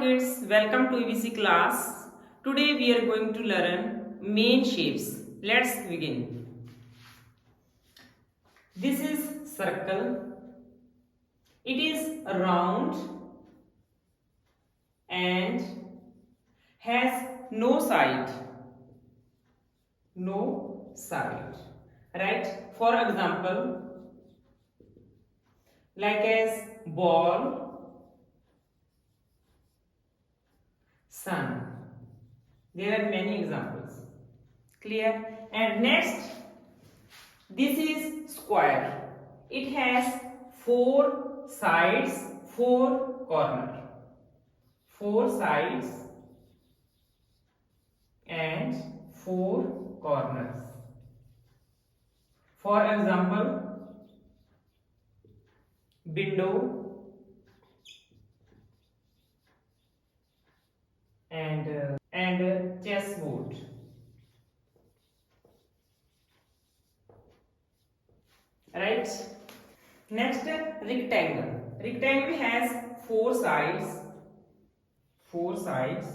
kids, welcome to EBC class. Today we are going to learn main shapes. Let's begin. This is circle. It is round and has no side. No side. Right? For example, like as ball, sun. There are many examples. Clear? And next, this is square. It has 4 sides, 4 corners. 4 sides and 4 corners. For example, window and chessboard. Right? Next, rectangle. Rectangle has 4 sides. 4 sides.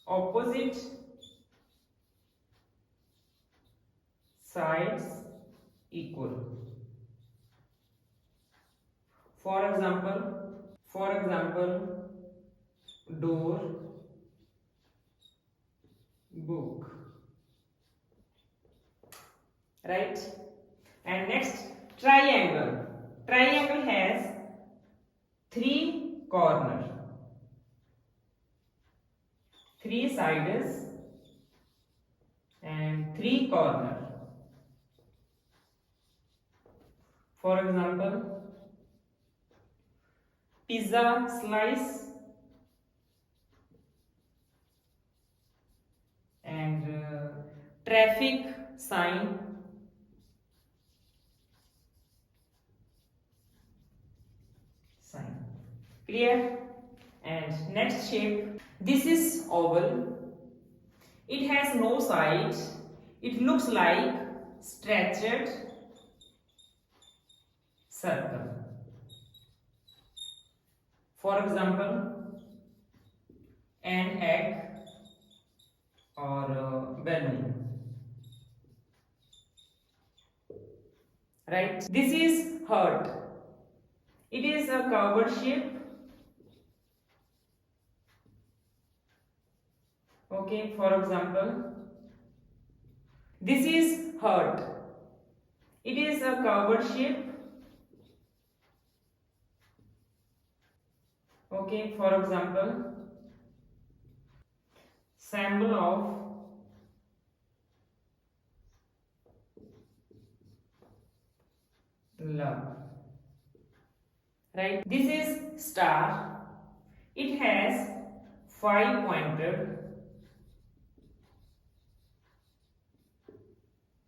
Opposite sides equal. For example, door, book. Right? And next, triangle. Triangle has 3 corners, 3 sides and 3 corners. For example, pizza slice and traffic sign. Clear? And next shape. This is oval. It has no side. It looks like stretched circle. For example, an egg or a balloon. Right? This is heart. It is a curved shape. Okay, for example, this is heart. It is a curved shape. Okay, for example, symbol of love. Right? This is star. It has 5 pointed,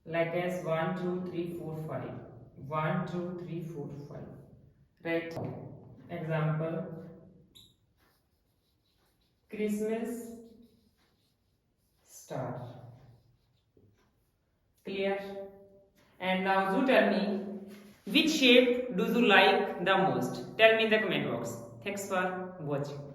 like as 1, 2, 3, 4, 5. 1, 2, 3, 4, 5. Right? Example, Christmas star. Clear? And now you tell me, which shape do you like the most? Tell me in the comment box. Thanks for watching.